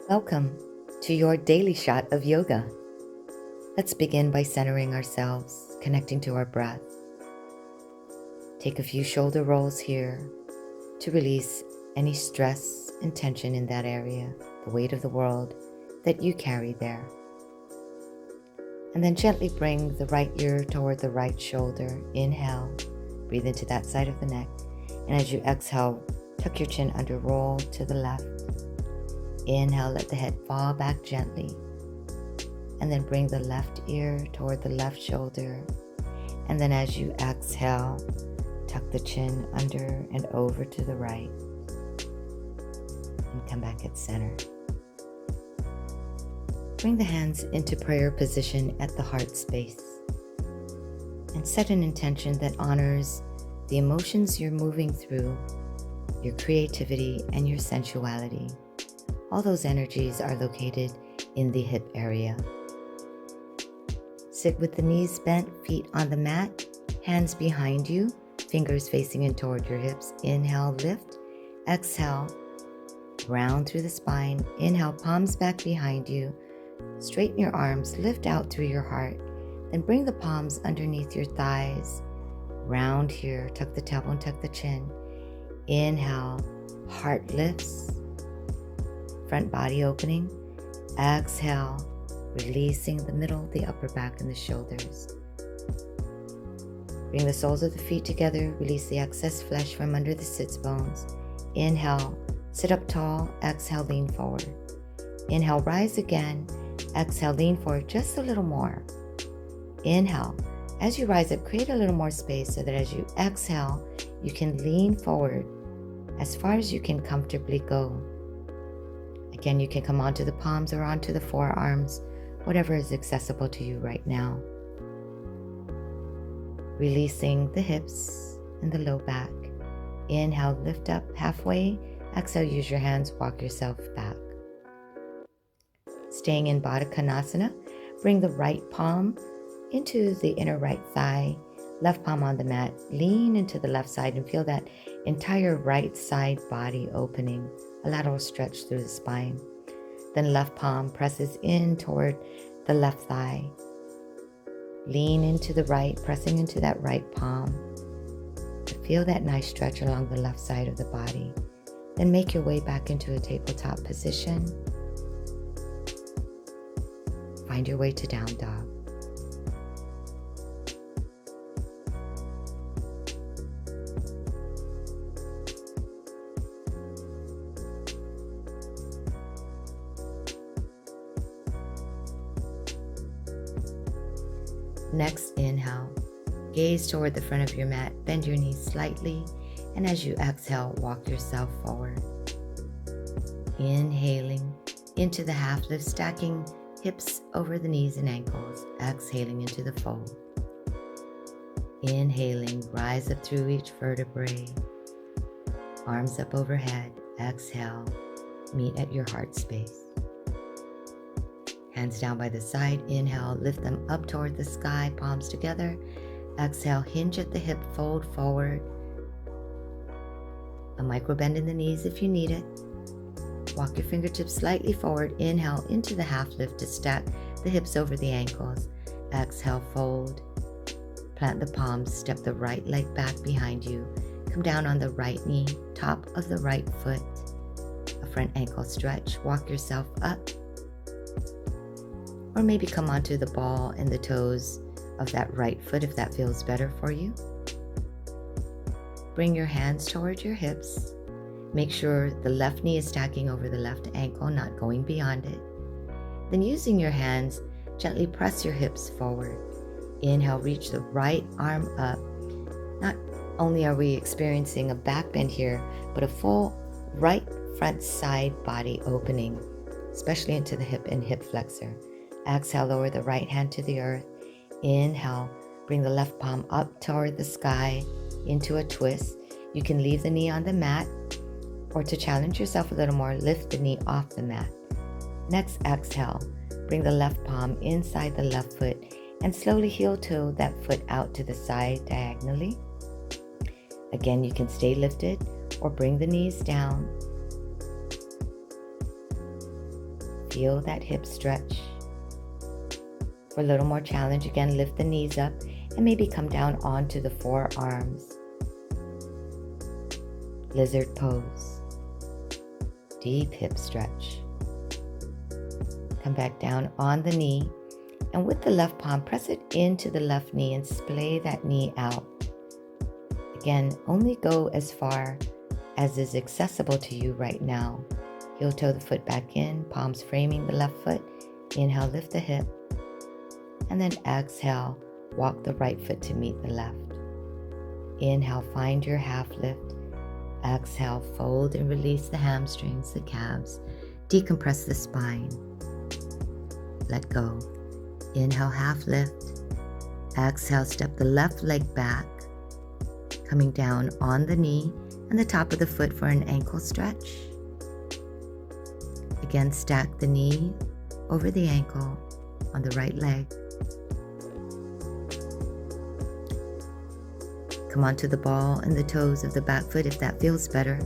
Welcome to your daily shot of yoga. Let's begin by centering ourselves, connecting to our breath. Take a few shoulder rolls here to release any stress and tension in that area, the weight of the world that you carry there. And then gently bring the right ear toward the right shoulder. Inhale, breathe into that side of the neck. And as you exhale, tuck your chin under, roll to the left. Inhale, let the head fall back gently. And then bring the left ear toward the left shoulder. And then as you exhale, tuck the chin under and over to the right. And come back at center. Bring the hands into prayer position at the heart space. And set an intention that honors the emotions you're moving through, your creativity, and your sensuality. All those energies are located in the hip area. Sit with the knees bent, feet on the mat, hands behind you, fingers facing in toward your hips. Inhale, lift. Exhale, round through the spine. Inhale, palms back behind you. Straighten your arms, lift out through your heart. Then bring the palms underneath your thighs. Round here, tuck the tailbone, tuck the chin. Inhale, heart lifts. Front body opening. Exhale, releasing the middle, the upper back, and the shoulders. Bring the soles of the feet together. Release the excess flesh from under the sits bones. Inhale, sit up tall. Exhale, lean forward. Inhale, rise again. Exhale, lean forward just a little more. Inhale. As you rise up, create a little more space so that as you exhale, you can lean forward as far as you can comfortably go. Again, you can come onto the palms or onto the forearms, whatever is accessible to you right now. Releasing the hips and the low back. Inhale, lift up halfway. Exhale, use your hands, walk yourself back. Staying in Baddha Konasana, bring the right palm into the inner right thigh, left palm on the mat. Lean into the left side and feel that entire right side body opening, a lateral stretch through the spine. Then left palm presses in toward the left thigh. Lean into the right, pressing into that right palm. Feel that nice stretch along the left side of the body. Then make your way back into a tabletop position. Find your way to down dog. Next, inhale. Gaze toward the front of your mat. Bend your knees slightly. And as you exhale, walk yourself forward. Inhaling into the half lift, stacking hips over the knees and ankles. Exhaling into the fold. Inhaling, rise up through each vertebrae. Arms up overhead. Exhale, meet at your heart space. Hands down by the side. Inhale, lift them up toward the sky, palms together. Exhale, hinge at the hip, fold forward. A micro bend in the knees if you need it. Walk your fingertips slightly forward. Inhale into the half lift to stack the hips over the ankles. Exhale, fold. Plant the palms, step the right leg back behind you. Come down on the right knee, top of the right foot. A front ankle stretch. Walk yourself up. Or maybe come onto the ball and the toes of that right foot if that feels better for you. Bring your hands toward your hips. Make sure the left knee is stacking over the left ankle, not going beyond it. Then using your hands, gently press your hips forward. Inhale, reach the right arm up. Not only are we experiencing a back bend here, but a full right front side body opening, especially into the hip and hip flexor. Exhale, lower the right hand to the earth. Inhale, bring the left palm up toward the sky into a twist. You can leave the knee on the mat, or to challenge yourself a little more, lift the knee off the mat. Next, exhale, bring the left palm inside the left foot and slowly heel toe that foot out to the side diagonally. Again, you can stay lifted or bring the knees down. Feel that hip stretch. For a little more challenge, again, lift the knees up and maybe come down onto the forearms. Lizard pose. Deep hip stretch. Come back down on the knee, and with the left palm, press it into the left knee and splay that knee out. Again, only go as far as is accessible to you right now. Heel toe the foot back in, palms framing the left foot. Inhale, lift the hip. And then exhale, walk the right foot to meet the left. Inhale, find your half lift. Exhale, fold and release the hamstrings, the calves. Decompress the spine. Let go. Inhale, half lift. Exhale, step the left leg back, coming down on the knee and the top of the foot for an ankle stretch. Again, stack the knee over the ankle on the right leg. Come onto the ball and the toes of the back foot if that feels better.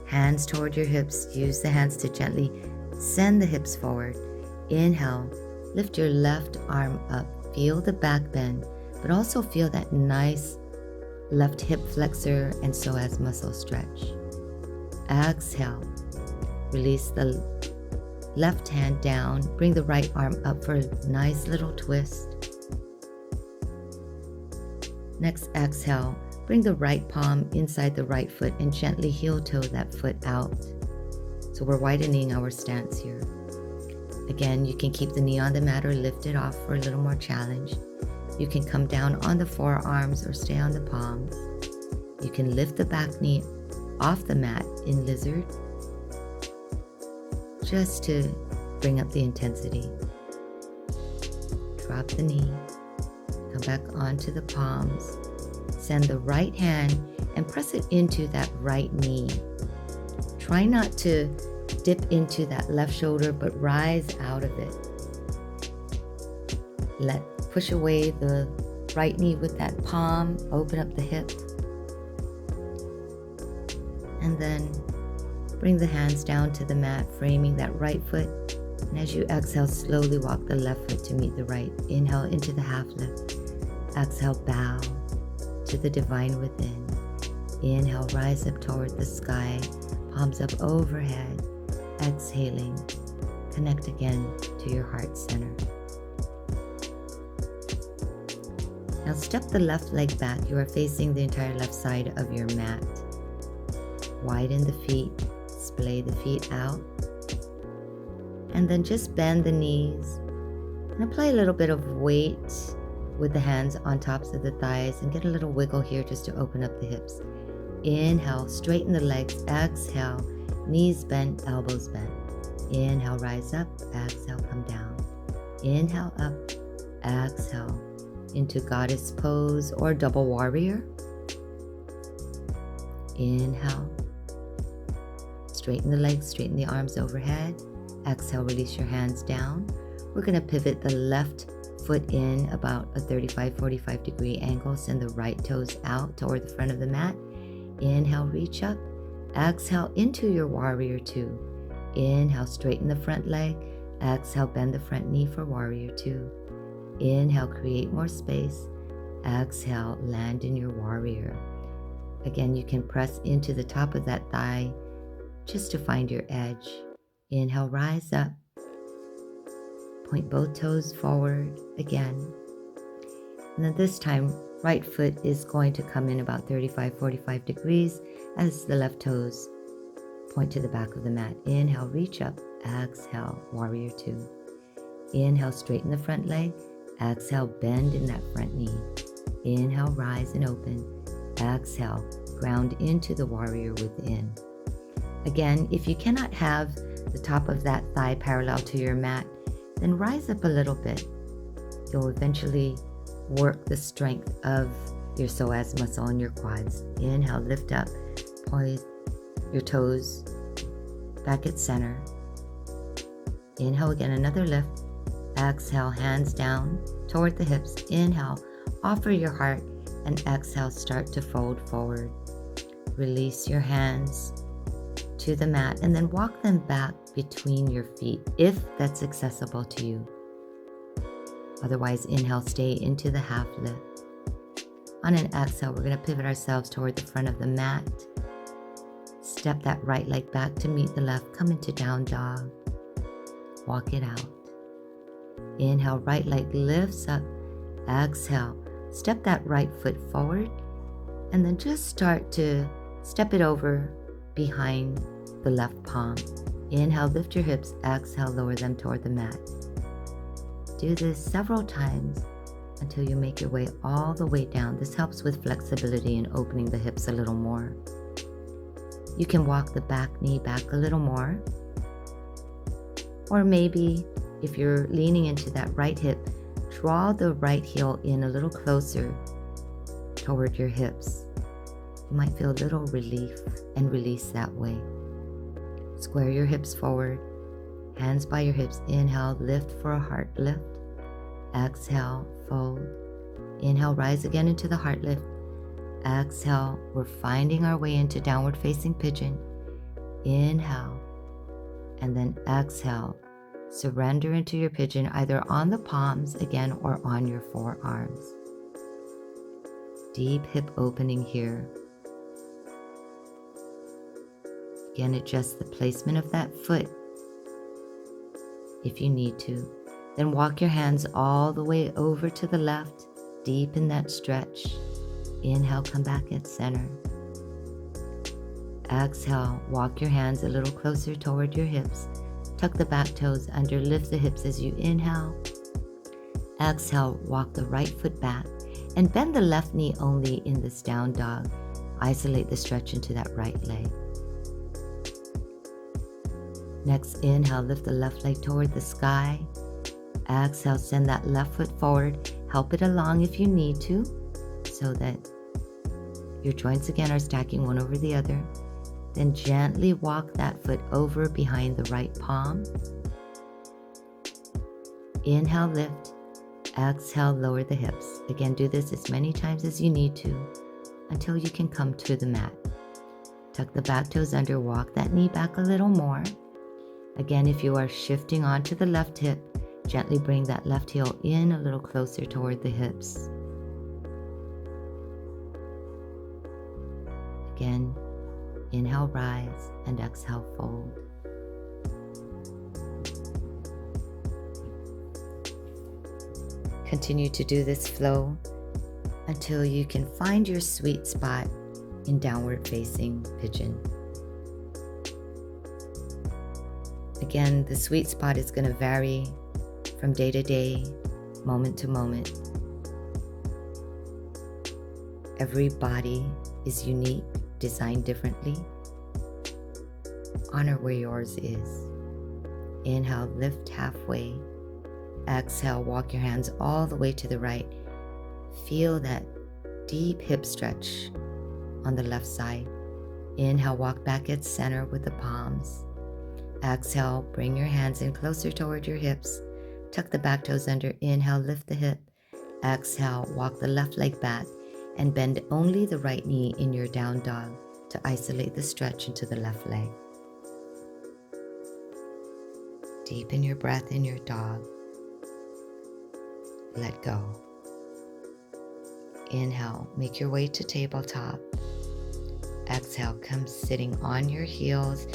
Hands toward your hips. Use the hands to gently send the hips forward. Inhale, lift your left arm up. Feel the back bend, but also feel that nice left hip flexor and psoas muscle stretch. Exhale, release the left hand down. Bring the right arm up for a nice little twist. Next, exhale, bring the right palm inside the right foot and gently heel toe that foot out. So we're widening our stance here. Again, you can keep the knee on the mat or lift it off for a little more challenge. You can come down on the forearms or stay on the palms. You can lift the back knee off the mat in lizard, just to bring up the intensity. Drop the knee. Come back onto the palms. Send the right hand and press it into that right knee. Try not to dip into that left shoulder, but rise out of it. Push away the right knee with that palm. Open up the hip. And then bring the hands down to the mat, framing that right foot. And as you exhale, slowly walk the left foot to meet the right. Inhale into the half lift. Exhale, bow to the divine within. Inhale, rise up toward the sky, palms up overhead. Exhaling, connect again to your heart center. Now step the left leg back. You are facing the entire left side of your mat. Widen the feet, splay the feet out. And then just bend the knees and apply a little bit of weight with the hands on tops of the thighs and get a little wiggle here just to open up the hips. Inhale, straighten the legs. Exhale, knees bent, elbows bent. Inhale, rise up. Exhale, come down. Inhale, up. Exhale, into goddess pose or double warrior. Inhale. Straighten the legs, straighten the arms overhead. Exhale, release your hands down. We're going to pivot the left foot in about a 35-45 degree angle. Send the right toes out toward the front of the mat. Inhale, reach up. Exhale into your warrior two. Inhale, straighten the front leg. Exhale, bend the front knee for warrior two. Inhale, create more space. Exhale, land in your warrior. Again, you can press into the top of that thigh just to find your edge. Inhale, rise up. Point both toes forward again. And then this time, right foot is going to come in about 35-45 degrees as the left toes point to the back of the mat. Inhale, reach up. Exhale, warrior two. Inhale, straighten the front leg. Exhale, bend in that front knee. Inhale, rise and open. Exhale, ground into the warrior within. Again, if you cannot have the top of that thigh parallel to your mat, then rise up a little bit. You'll eventually work the strength of your psoas muscle in your quads. Inhale, lift up, point your toes back at center. Inhale again, another lift. Exhale, hands down toward the hips. Inhale, offer your heart, and exhale, start to fold forward. Release your hands to the mat, and then walk them back between your feet if that's accessible to you. Otherwise, inhale, stay into the half lift. On an exhale, we're going to pivot ourselves toward the front of the mat. Step that right leg back to meet the left. Come into down dog. Walk it out. Inhale, right leg lifts up. Exhale, step that right foot forward, and then just start to step it over behind the left palm. Inhale, lift your hips. Exhale, lower them toward the mat. Do this several times until you make your way all the way down. This helps with flexibility and opening the hips a little more. You can walk the back knee back a little more. Or maybe if you're leaning into that right hip, draw the right heel in a little closer toward your hips. You might feel a little relief and release that way. Square your hips forward, hands by your hips. Inhale, lift for a heart lift. Exhale, fold. Inhale, rise again into the heart lift. Exhale, we're finding our way into downward facing pigeon. Inhale, and then exhale. Surrender into your pigeon, either on the palms again or on your forearms. Deep hip opening here. Again, adjust the placement of that foot if you need to. Then walk your hands all the way over to the left, deep in that stretch. Inhale, come back at center. Exhale, walk your hands a little closer toward your hips. Tuck the back toes under, lift the hips as you inhale. Exhale, walk the right foot back and bend the left knee only in this down dog. Isolate the stretch into that right leg. Next, inhale, lift the left leg toward the sky. Exhale, send that left foot forward. Help it along if you need to, so that your joints again are stacking one over the other. Then gently walk that foot over behind the right palm. Inhale, lift. Exhale, lower the hips. Again, do this as many times as you need to until you can come to the mat. Tuck the back toes under, walk that knee back a little more. Again, if you are shifting onto the left hip, gently bring that left heel in a little closer toward the hips. Again, inhale, rise, and exhale, fold. Continue to do this flow until you can find your sweet spot in downward facing pigeon. Again, the sweet spot is going to vary from day to day, moment to moment. Every body is unique, designed differently. Honor where yours is. Inhale, lift halfway. Exhale, walk your hands all the way to the right. Feel that deep hip stretch on the left side. Inhale, walk back at center with the palms. Exhale, bring your hands in closer toward your hips. Tuck the back toes under. Inhale, lift the hip. Exhale, walk the left leg back and bend only the right knee in your down dog to isolate the stretch into the left leg. Deepen your breath in your dog. Let go. Inhale, make your way to tabletop. Exhale, come sitting on your heels.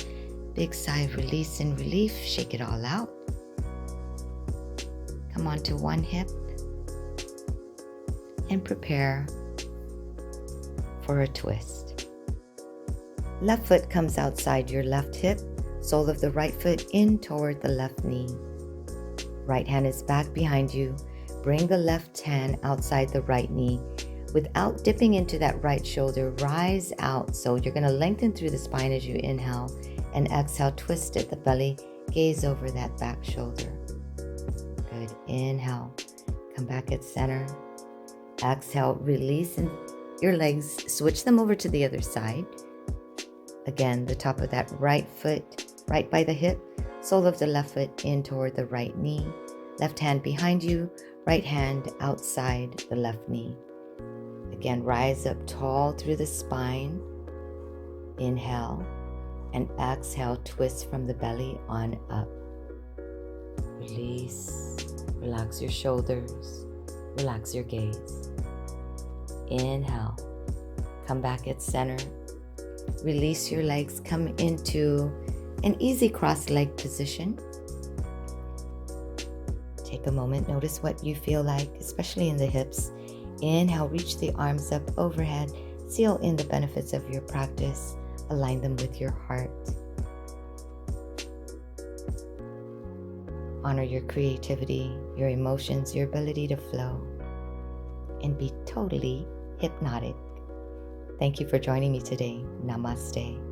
Big sigh of release and relief. Shake it all out. Come onto one hip and prepare for a twist. Left foot comes outside your left hip. Sole of the right foot in toward the left knee. Right hand is back behind you. Bring the left hand outside the right knee. Without dipping into that right shoulder, rise out. So you're going to lengthen through the spine as you inhale, and exhale, twist at the belly. Gaze over that back shoulder. Good. Inhale. Come back at center. Exhale, release your legs. Switch them over to the other side. Again, the top of that right foot right by the hip. Sole of the left foot in toward the right knee. Left hand behind you. Right hand outside the left knee. Again, rise up tall through the spine. Inhale. And exhale, twist from the belly on up. Release. Relax your shoulders. Relax your gaze. Inhale. Come back at center. Release your legs. Come into an easy cross-leg position. Take a moment. Notice what you feel like, especially in the hips. Inhale. Reach the arms up overhead. Seal in the benefits of your practice. Align them with your heart. Honor your creativity, your emotions, your ability to flow, and be totally hypnotic. Thank you for joining me today. Namaste.